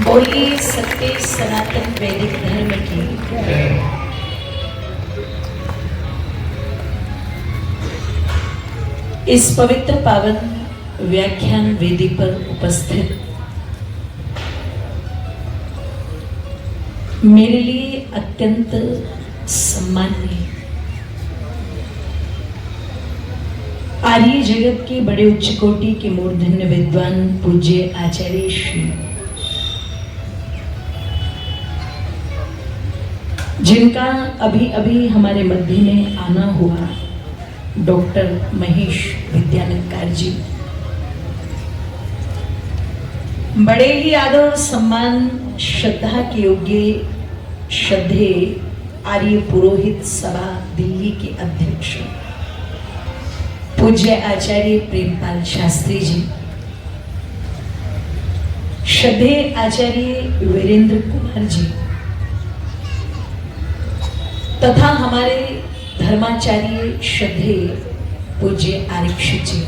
बोलिए सत्य सनातन वैदिक धर्म की। इस पवित्र पावन व्याख्यान वेदी पर उपस्थित मेरे लिए अत्यंत सम्माननीय आर्य जगत के बड़े उच्च कोटि के मूर्धन्य विद्वान पूज्य आचार्य श्री, जिनका अभी अभी हमारे मध्य में आना हुआ, डॉक्टर महेश विद्यालंकार जी, बड़े ही आदर सम्मान श्रद्धा के योग्य श्रद्धे आर्य पुरोहित सभा दिल्ली के अध्यक्ष पूज्य आचार्य प्रेमपाल शास्त्री जी, श्रद्धे आचार्य वीरेंद्र कुमार जी तथा हमारे धर्माचार्य श्रद्धे पूज्य आरक्षित जी,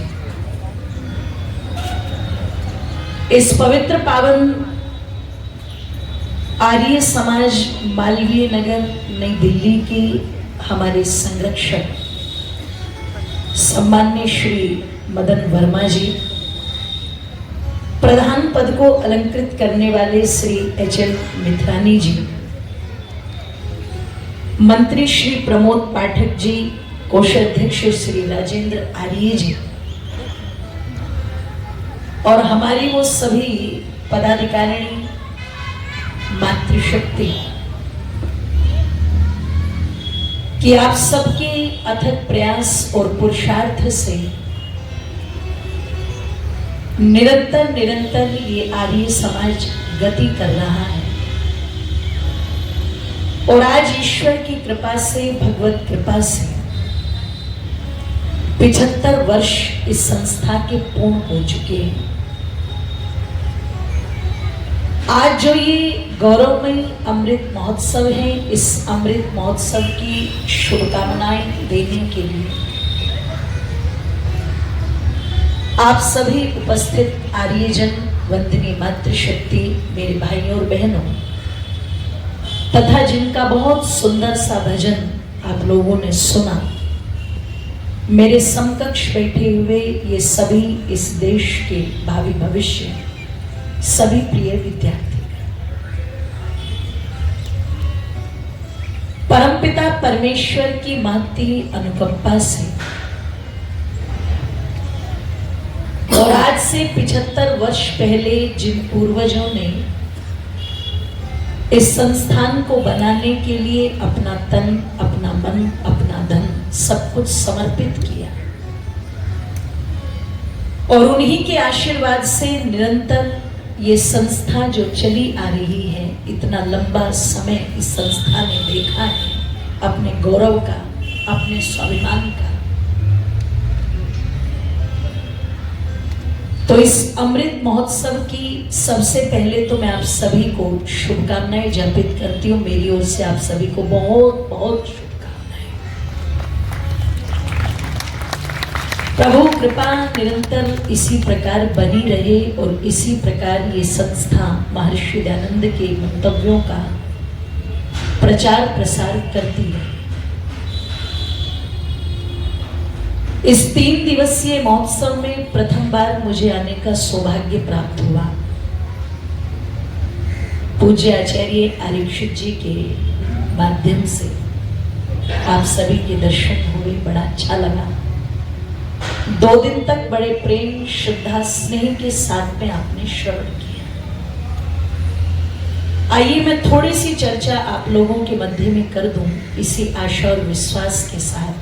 इस पवित्र पावन आर्य समाज मालवीय नगर नई दिल्ली के हमारे संरक्षक सम्मान्य श्री मदन वर्मा जी, प्रधान पद को अलंकृत करने वाले श्री एच.एल. मिथरानी जी, मंत्री श्री प्रमोद पाठक जी, कोषाध्यक्ष श्री राजेंद्र आर्य जी और हमारी वो सभी पदाधिकारिणी मातृशक्ति कि आप सबके अथक प्रयास और पुरुषार्थ से निरंतर ये आर्य समाज गति कर रहा है और आज ईश्वर की कृपा से, भगवत कृपा से 75 वर्ष इस संस्था के पूर्ण हो चुके हैं। आज जो ये गौरवमयी अमृत महोत्सव है, इस अमृत महोत्सव की शुभकामनाएं देने के लिए आप सभी उपस्थित आर्यजन, वंदनीय मातृशक्ति, मेरे भाइयों और बहनों तथा जिनका बहुत सुंदर सा भजन आप लोगों ने सुना, मेरे समकक्ष बैठे हुए ये सभी इस देश के भावी भविष्य सभी प्रिय विद्यार्थी, परमपिता परमेश्वर की महती अनुकंपा से और आज से 75 वर्ष पहले जिन पूर्वजों ने इस संस्थान को बनाने के लिए अपना तन, अपना मन, अपना धन सब कुछ समर्पित किया और उन्हीं के आशीर्वाद से निरंतर ये संस्था जो चली आ रही है, इतना लंबा समय इस संस्था ने देखा है अपने गौरव का, अपने स्वाभिमान का। तो इस अमृत महोत्सव की सबसे पहले तो मैं आप सभी को शुभकामनाएं ज्ञापित करती हूँ। मेरी ओर से आप सभी को बहुत बहुत शुभकामनाएं। प्रभु कृपा निरंतर इसी प्रकार बनी रहे और इसी प्रकार ये संस्था महर्षि दयानंद के मंतव्यों का प्रचार प्रसार करती है। इस 3 दिवसीय महोत्सव में प्रथम बार मुझे आने का सौभाग्य प्राप्त हुआ। पूज्य आचार्य आरक्षित जी के माध्यम से आप सभी के दर्शन हुए, बड़ा अच्छा लगा। 2 दिन तक बड़े प्रेम, श्रद्धा, स्नेह के साथ में आपने श्रवण किया। आइए मैं थोड़ी सी चर्चा आप लोगों के मध्य में कर दूं, इसी आशा और विश्वास के साथ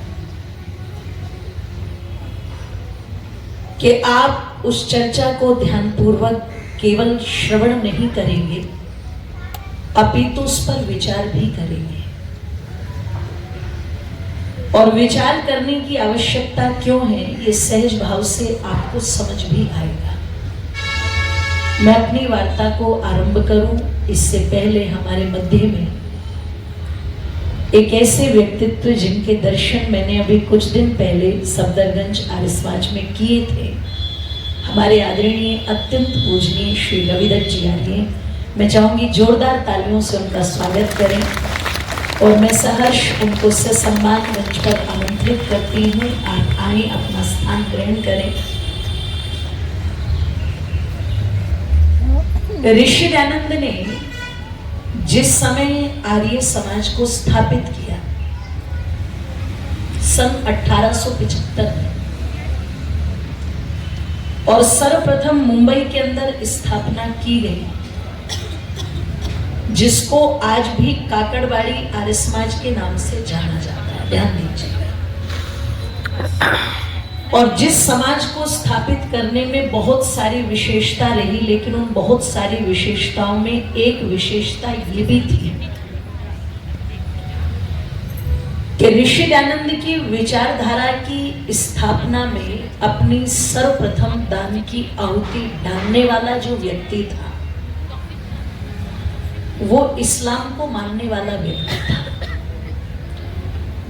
कि आप उस चर्चा को ध्यानपूर्वक केवल श्रवण नहीं करेंगे अपितु उस पर विचार भी करेंगे। और विचार करने की आवश्यकता क्यों है ये सहज भाव से आपको समझ भी आएगा। मैं अपनी वार्ता को आरंभ करूं इससे पहले हमारे मध्य में एक ऐसे व्यक्तित्व जिनके दर्शन मैंने अभी कुछ दिन पहले सफदरगंज आर्य समाज में किए थे, हमारे आदरणीय अत्यंत पूजनीय श्री रविदत्त जी आर्य। मैं चाहूंगी जोरदार तालियों से उनका स्वागत करें और मैं सहर्ष उनको ससम्मान मंच पर आमंत्रित करती हूँ। आप आए, अपना स्थान ग्रहण करें। ऋषि दयानंद ने जिस समय आर्य समाज को स्थापित किया सन 1875 में, और सर्वप्रथम मुंबई के अंदर स्थापना की गई, जिसको आज भी काकड़वाड़ी आर्य समाज के नाम से जाना जाता है, ध्यान दीजिएगा। और जिस समाज को स्थापित करने में बहुत सारी विशेषता रही, लेकिन उन बहुत सारी विशेषताओं में एक विशेषता ये भी थी कि ऋषि दयानंद की विचारधारा की स्थापना में अपनी सर्वप्रथम दान की आहुति डालने वाला जो व्यक्ति था वो इस्लाम को मानने वाला व्यक्ति था,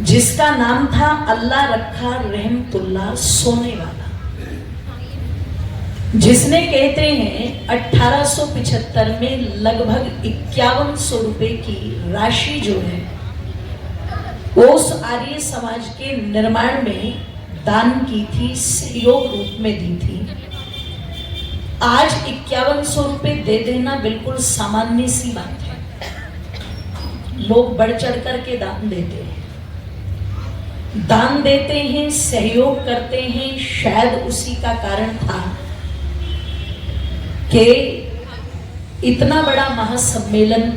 जिसका नाम था अल्लाह रखा रहमतुल्लाह सोने वाला, जिसने कहते हैं 1875 में लगभग 5100 रुपए की राशि जो है वो उस आर्य समाज के निर्माण में दान की थी, सहयोग रूप में दी थी। आज 5100 रुपए दे देना बिल्कुल सामान्य सी बात है, लोग बढ़ चढ़ करके दान देते हैं, दान देते हैं, सहयोग करते हैं। शायद उसी का कारण था कि इतना बड़ा महासम्मेलन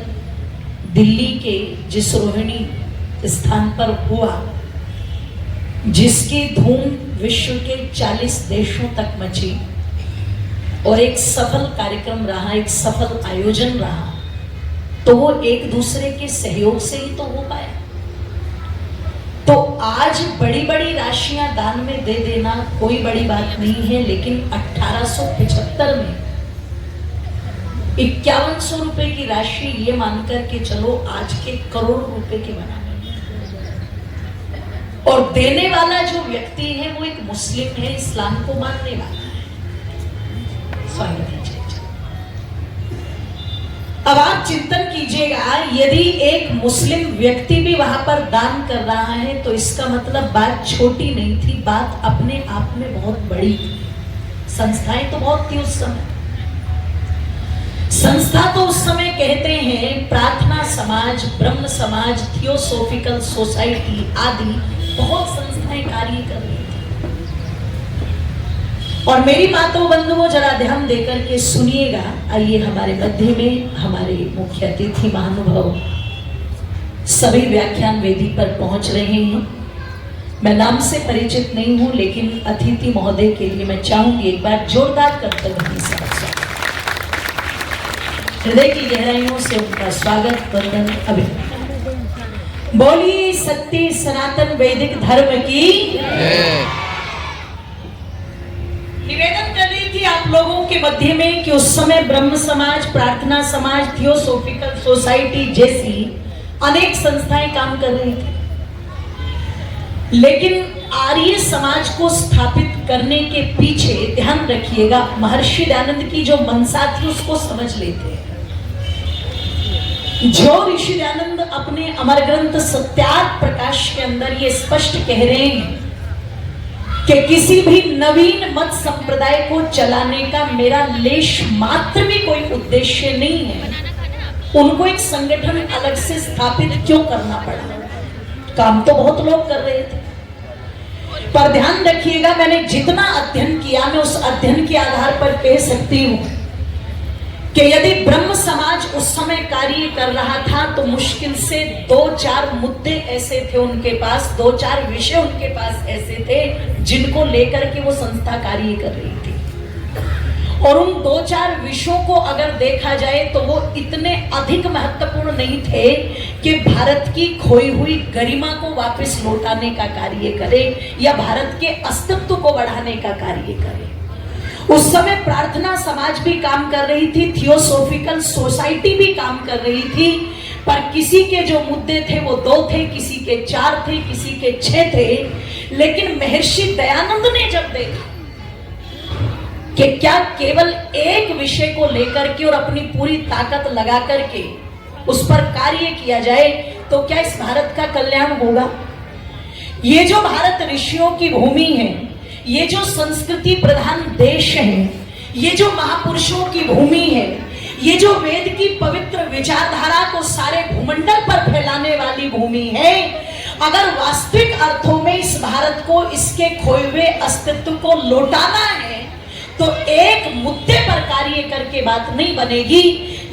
दिल्ली के जिस रोहिणी स्थान पर हुआ, जिसकी धूम विश्व के 40 देशों तक मची और एक सफल कार्यक्रम रहा, एक सफल आयोजन रहा, तो वो एक दूसरे के सहयोग से ही तो हो पाया। तो आज बड़ी बड़ी राशियां दान में दे देना कोई बड़ी बात नहीं है, लेकिन 1875 में 5100 रुपए की राशि ये मानकर के चलो आज के करोड़ रुपए के बना, और देने वाला जो व्यक्ति है वो एक मुस्लिम है, इस्लाम को मानने वाला है। स्वागत है। अब आप चिंतन कीजिएगा, यदि एक मुस्लिम व्यक्ति भी वहां पर दान कर रहा है तो इसका मतलब बात छोटी नहीं थी, बात अपने आप में बहुत बड़ी थी। संस्थाएं तो बहुत थी उस समय, संस्था तो उस समय कहते हैं प्रार्थना समाज, ब्रह्म समाज, थियोसोफिकल सोसाइटी आदि बहुत संस्थाएं कार्य कर रही थी। और मेरी माताओं बंधुओं जरा ध्यान देकर के सुनिएगा। आइए हमारे मध्य में हमारे मुख्य अतिथि महानुभाव सभी व्याख्यान वेदी पर पहुंच रहे हैं। मैं नाम से परिचित नहीं हूं, लेकिन अतिथि महोदय के लिए मैं चाहूंगी एक बार जोरदार करते हुए हृदय की गहराइयों से उनका स्वागत, वंदन, अभिनंदन। बोलिए सत्य सनातन वैदिक धर्म की। निवेदन कर रही थी आप लोगों के मध्य में कि उस समय ब्रह्म समाज, प्रार्थना समाज, थियोसोफिकल सोसाइटी जैसी अनेक संस्थाएं काम कर रही थी, लेकिन आर्य समाज को स्थापित करने के पीछे ध्यान रखिएगा महर्षि दयानंद की जो मंशा थी उसको समझ लेते हैं। जो ऋषि दयानंद अपने अमर ग्रंथ सत्यार्थ प्रकाश के अंदर ये स्पष्ट कह रहे हैं कि किसी भी नवीन मत संप्रदाय को चलाने का मेरा लेश मात्र भी कोई उद्देश्य नहीं है, उनको एक संगठन अलग से स्थापित क्यों करना पड़ा। काम तो बहुत लोग कर रहे थे, पर ध्यान रखिएगा मैंने जितना अध्ययन किया मैं उस अध्ययन के आधार पर कह सकती हूं कि यदि ब्रह्म समाज उस समय कार्य कर रहा था तो मुश्किल से 2-4 मुद्दे ऐसे थे उनके पास, 2-4 विषय उनके पास ऐसे थे जिनको लेकर के वो संस्था कार्य कर रही थी। और उन 2-4 विषयों को अगर देखा जाए तो वो इतने अधिक महत्वपूर्ण नहीं थे कि भारत की खोई हुई गरिमा को वापस लौटाने का कार्य करे या भारत के अस्तित्व को बढ़ाने का कार्य करे। उस समय प्रार्थना समाज भी काम कर रही थी, थियोसॉफिकल सोसाइटी भी काम कर रही थी, पर किसी के जो मुद्दे थे वो 2 थे, किसी के 4 थे, किसी के 6 थे। लेकिन महर्षि दयानंद ने जब देखा कि क्या केवल एक विषय को लेकर के और अपनी पूरी ताकत लगा करके उस पर कार्य किया जाए तो क्या इस भारत का कल्याण होगा। ये जो भारत ऋषियों की भूमि है, ये जो संस्कृति प्रधान देश है, ये जो महापुरुषों की भूमि है, ये जो वेद की पवित्र विचारधारा को सारे भूमंडल पर फैलाने वाली भूमि है, अगर वास्तविक अर्थों में इस भारत को इसके खोए हुए अस्तित्व को लौटाना है तो एक मुद्दे पर कार्य करके बात नहीं बनेगी।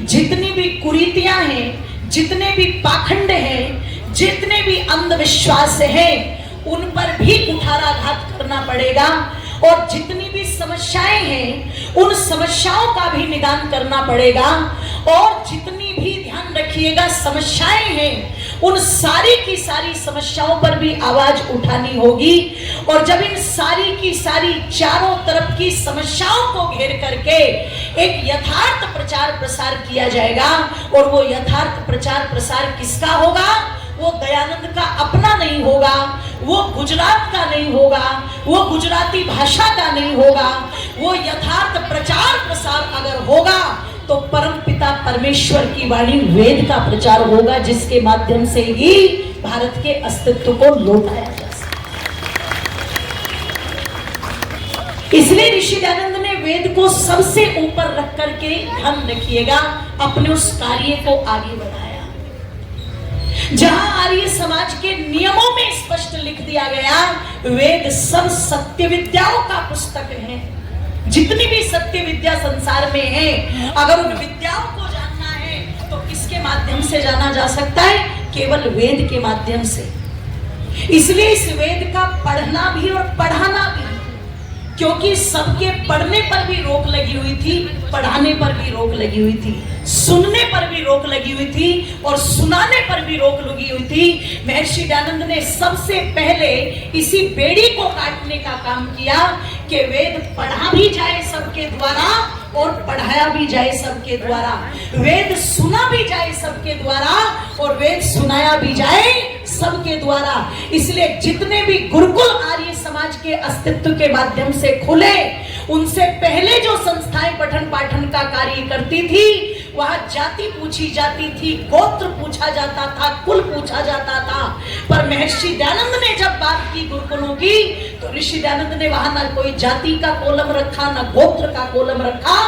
जितनी भी कुरीतियां हैं, जितने भी पाखंड हैं, जितने भी अंधविश्वास हैं, उन पर भी कुठाराघात करना पड़ेगा और जितनी भी समस्याएं हैं उन समस्याओं का भी निदान करना पड़ेगा और जितनी भी ध्यान रखिएगा समस्याएं हैं उन सारी की सारी समस्याओं पर भी आवाज उठानी होगी। और जब इन सारी की सारी चारों तरफ की समस्याओं को घेर करके एक यथार्थ प्रचार प्रसार किया जाएगा और वो यथार्थ प्रचार प्रसार किसका होगा, वो दयानंद का अपना नहीं होगा, वो गुजरात का नहीं होगा, वो गुजराती भाषा का नहीं होगा, वो यथार्थ प्रचार प्रसार अगर होगा तो परम पिता परमेश्वर की वाणी वेद का प्रचार होगा, जिसके माध्यम से ही भारत के अस्तित्व को लौटाया जा सकता है। इसलिए ऋषि दयानंद ने वेद को सबसे ऊपर रख करके ध्यान रखिएगा अपने उस कार्य को आगे बढ़ाया। जहां आर्य समाज के नियमों में स्पष्ट लिख दिया गया, वेद सब सत्य विद्याओं का पुस्तक है। जितनी भी सत्य विद्या संसार में है, अगर उन विद्याओं को जानना है तो किसके माध्यम से जाना जा सकता है, केवल वेद के माध्यम से। इसलिए इस वेद का पढ़ना भी और पढ़ाना भी, क्योंकि सबके पढ़ने पर भी रोक लगी हुई थी, पढ़ाने पर भी रोक लगी हुई थी, सुनने पर भी रोक लगी हुई थी और सुनाने पर भी रोक लगी हुई थी। महर्षि दयानंद ने सबसे पहले इसी बेड़ी को काटने का काम किया कि वेद पढ़ा भी जाए सबके द्वारा और पढ़ाया भी जाए सबके द्वारा, वेद सुना भी जाए सबके द्वारा और वेद सुनाया भी जाए सबके द्वारा। इसलिए जितने भी गुरुकुल आर्य समाज के अस्तित्व के माध्यम से खुले, उनसे पहले जो संस्थाएं पठन पाठन का कार्य करती थी, वहां जाति पूछी जाती थी, गोत्र पूछा जाता था, कुल पूछा जाता था। पर महर्षि दयानंद ने जब बात की गुरुकुलों की, तो ऋषि दयानंद ने वहां ना कोई जाति का कोलम रखा, ना गोत्र का कोलम रखा,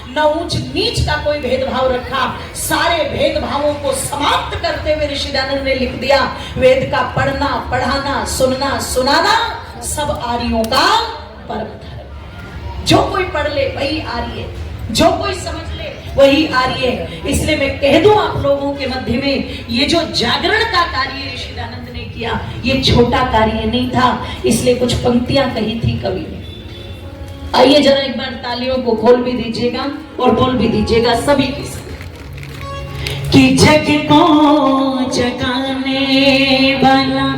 न ऊंच नीच का कोई भेदभाव रखा। सारे भेदभावों को समाप्त करते हुए ऋषि दयानंद ने लिख दिया, वेद का पढ़ना, पढ़ाना, सुनना, सुनाना सब आर्यों का परम धर्म। जो कोई पढ़ ले वही आर्य, जो कोई समझ ले वही आर्य है। इसलिए मैं कह दूं आप लोगों के मध्य में, ये जो जागरण का कार्य ऋषि दयानंद ने किया, ये छोटा कार्य नहीं था। इसलिए कुछ पंक्तियां कही थी कवि ने। आइए जरा एक बार तालियों को खोल भी दीजिएगा और बोल भी दीजिएगा सभी के साथ कि जग को जगाने वाला,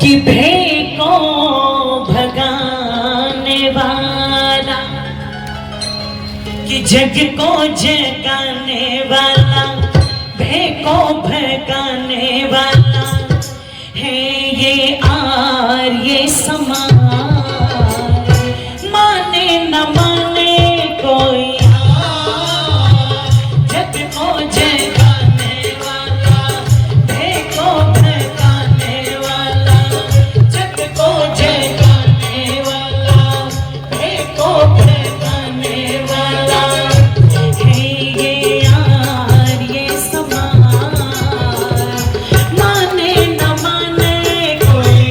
कि भय को भगाने वाला, कि जग को जगाने वाला, भय को भगाने वाला है ये आर्य समाज। माने न माने कोई, जग को जगाने वाला, भय को भगाने वाला, जग को जगाने वाला, भय को भगाने वाला है ये आर्य समाज। माने न माने कोई,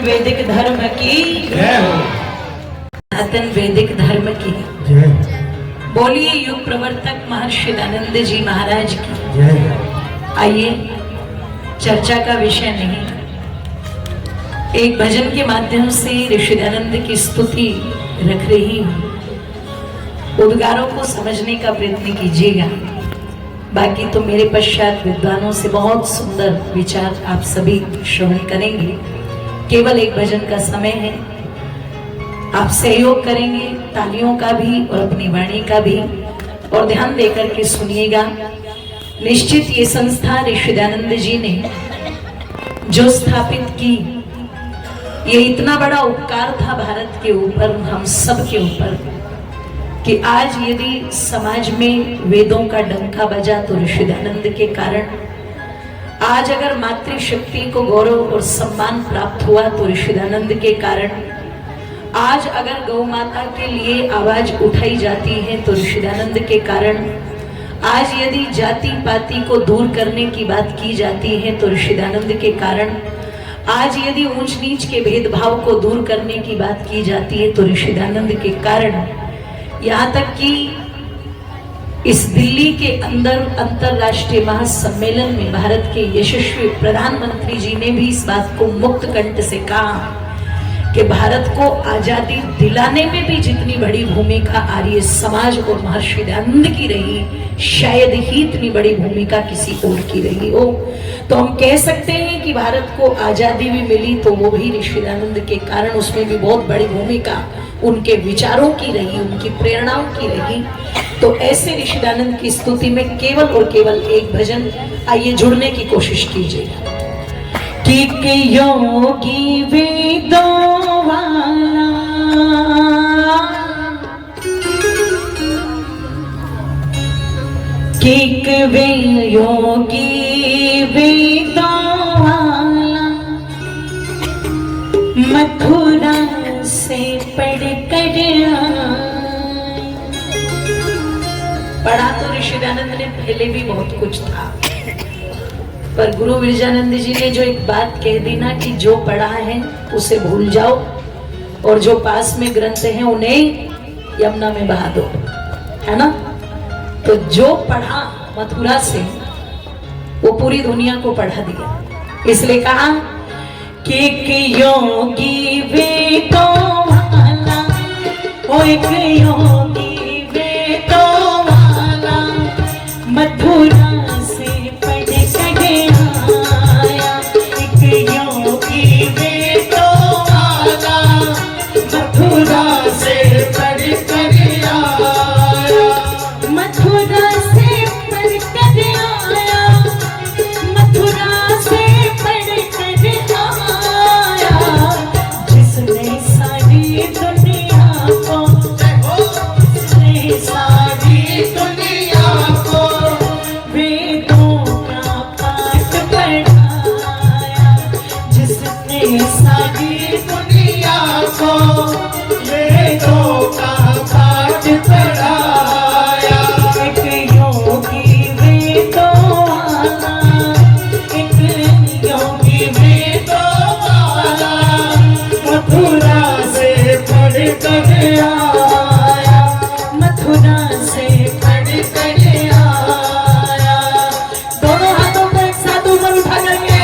वैदिक धर्म की जय हो। सनातन वैदिक धर्म की जय। बोलिए युग प्रवर्तक महर्षि दयानंद जी महाराज की जय। आइए, चर्चा का विषय नहीं, एक भजन के माध्यम से ऋषि दयानंद की स्तुति रख रही हूं। उद्गारों को समझने का प्रयत्न कीजिएगा। बाकी तो मेरे पश्चात विद्वानों से बहुत सुंदर विचार आप सभी श्रवण करेंगे। केवल एक भजन का समय है, आप सहयोग करेंगे, तालियों का भी और अपनी वाणी का भी, और ध्यान देकर के सुनिएगा। निश्चित ये संस्था ऋषि दयानंद जी ने जो स्थापित की, ये इतना बड़ा उपकार था भारत के ऊपर, हम सब के ऊपर, कि आज यदि समाज में वेदों का डंका बजा तो ऋषि दयानंद के कारण। आज अगर मातृशक्ति को गौरव और सम्मान प्राप्त हुआ तो ऋषि दयानंद के कारण। आज अगर गौ माता के लिए आवाज उठाई जाती है तो ऋषि दयानंद के कारण। आज यदि जाति पाति को दूर करने की बात की जाती है तो ऋषि दयानंद के कारण। आज यदि ऊंच नीच के भेदभाव को दूर करने की बात की जाती है तो ऋषि दयानंद के कारण। यहाँ तक कि इस दिल्ली के अंदर अंतरराष्ट्रीय महासम्मेलन में भारत के यशस्वी प्रधानमंत्री जी ने भी इस बात को मुक्त कंठ से कहा कि भारत को आजादी दिलाने में भी जितनी बड़ी भूमिका आर्य समाज और महर्षि दयानंद की रही, शायद ही इतनी बड़ी भूमिका किसी और की रही हो। तो हम कह सकते हैं कि भारत को आजादी भी मिली तो वो भी ऋषि दयानंद के कारण, उसमें भी बहुत बड़ी भूमिका उनके विचारों की रही, उनकी प्रेरणाओं की रही। तो ऐसे ऋषि दयानंद की स्तुति में केवल और केवल एक भजन, आइए जुड़ने की कोशिश कीजिएगा। कि योगी वेदों वाला, किक वे योगी वेदों वाला, मथुरा से पढ़ कर पढ़ा तो ऋषि दयानंद ने पहले भी बहुत कुछ था, पर गुरु विरजानंद जी ने जो एक बात कह दी ना कि जो पढ़ा है उसे भूल जाओ और जो पास में ग्रंथ हैं उन्हें यमुना में बहा दो, है ना। तो जो पढ़ा मथुरा से वो पूरी दुनिया को पढ़ा दिया। इसलिए कहा कि एक योगी वेदों वाला, ओ एक योगी वेदों वाला, मथुरा से पढ़ कर आया। एक योगी वेदों वाला, मथुरा से पढ़ कर आया। मथुरा से पढ़ कर आया, मथुरा से पढ़ कर आया। जिसने सारी दुनिया को, जिसने सारी दुनिया को वेदों का पाठ पढ़ाया। जिसने सारी दुनिया को वेदों का पाठ पढ़ाया। एक योगी वेदों वाला, एक योगी वेदों वाला, मथुरा से पढ़ कर आया। मथुरा से पढ़ कर आया। दोनों हाथों को एक साथ ऊपर उठा करके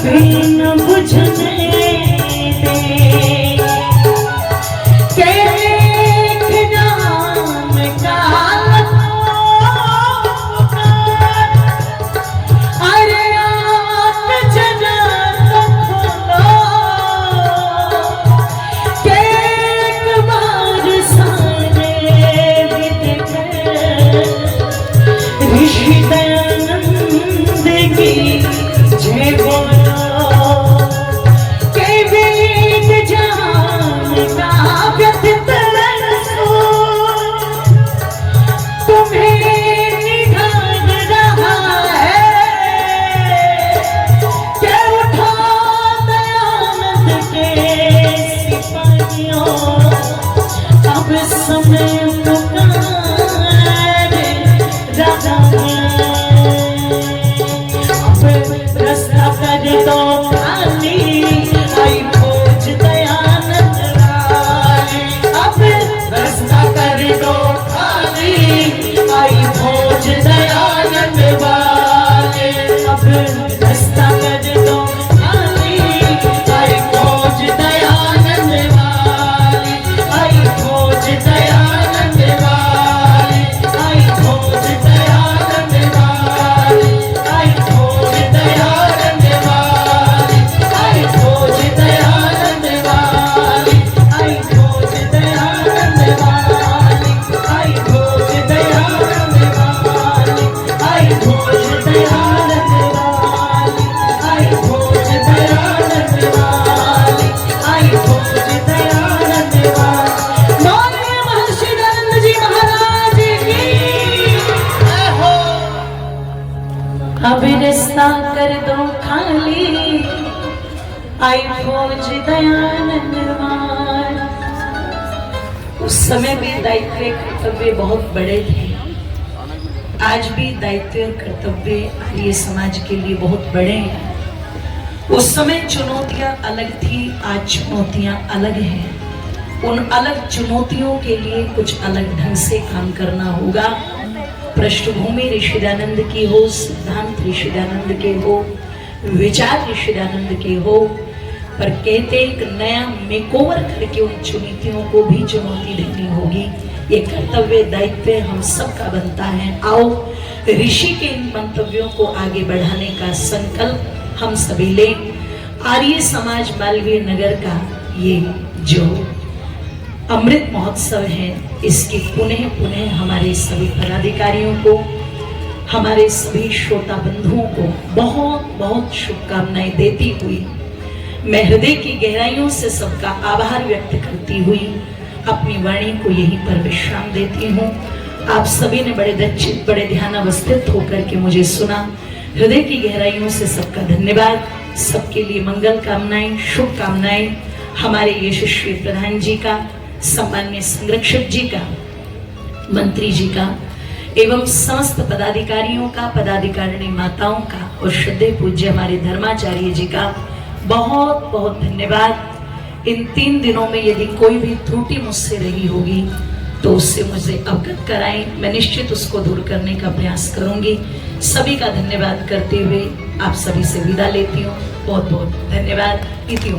बिन बुझने दे के एक नाम का अरे आप जन्नत खोलो के एक बार सारे देखे ऋषि दयानंद की जय बोलो के वेद जान का व्यथित रसो तुम्हें निधान रहा है के उठा दयानंद के सिपाहियों अब समय पुकारे राजा रास्ता कर दो खाली आई खोज दयानंद वाले अब रास्ता कर दो खाली आई खोज दयानंद वाले अब रास्ता कर दो खाली आई खोज दयानंद वाले आई खोज दयानंद वाले आई खोज दयानंद वाले आई खोज दयानंद वाले आई खोज दयानंद वाले आई खोज दयानंद वाले आई खोज दयानंद वाले आई खोज दयानंद वाले आई खोज दयानंद वाले आई खोज दयानंद वाले बोले महर्षि दयानंद जी महाराज की अब रिश्ता कर दो खाली आई खोज दयानंद वाले। उस समय भी दायित्व कर्तव्य बहुत बड़े थे, आज भी दायित्व कर्तव्य आर्य समाज के लिए बहुत बड़े हैं। उस समय चुनौतियां अलग थी, आज चुनौतियां अलग हैं। उन अलग चुनौतियों के लिए कुछ अलग ढंग से काम करना होगा। पृष्ठभूमि ऋषि दयानंद की हो, सिद्धांत ऋषि दयानंद के हो, विचार ऋषि दयानंद के हो, पर कहते एक नया मेकओवर करके उन चुनौतियों को भी चुनौती देनी होगी। ये कर्तव्य दायित्व हम सबका बनता है। आओ ऋषि के इन मंतव्यों को आगे बढ़ाने का संकल्प हम सभी लें। आर्य समाज मालवीय नगर का ये जो अमृत महोत्सव है, इसकी पुनः पुनः हमारे सभी पदाधिकारियों को, हमारे सभी श्रोता बंधुओं को बहुत बहुत शुभकामनाएं देती हुई मैं हृदय की गहराइयों से सबका आभार व्यक्त करती हुई अपनी वाणी को यहीं पर विश्राम देती हूँ। आप सभी ने बड़े ध्यान अवस्थित होकर के मुझे सुना। हृदय की गहराइयों से सबका धन्यवाद। सबके लिए मंगल कामनाएं, शुभकामनाएं हमारे यशस्वी प्रधान जी का, सम्मान्य संरक्षक जी का, मंत्री जी का एवं समस्त पदाधिकारियों का, पदाधिकारिणी माताओं का और श्रद्धेय पूज्य हमारे धर्माचार्य जी का बहुत बहुत धन्यवाद। इन 3 दिनों में यदि कोई भी त्रुटि मुझसे रही होगी तो उससे मुझे अवगत कराएं, मैं निश्चित उसको दूर करने का प्रयास करूंगी। सभी का धन्यवाद करते हुए आप सभी से विदा लेती हूँ। बहुत बहुत धन्यवाद। इति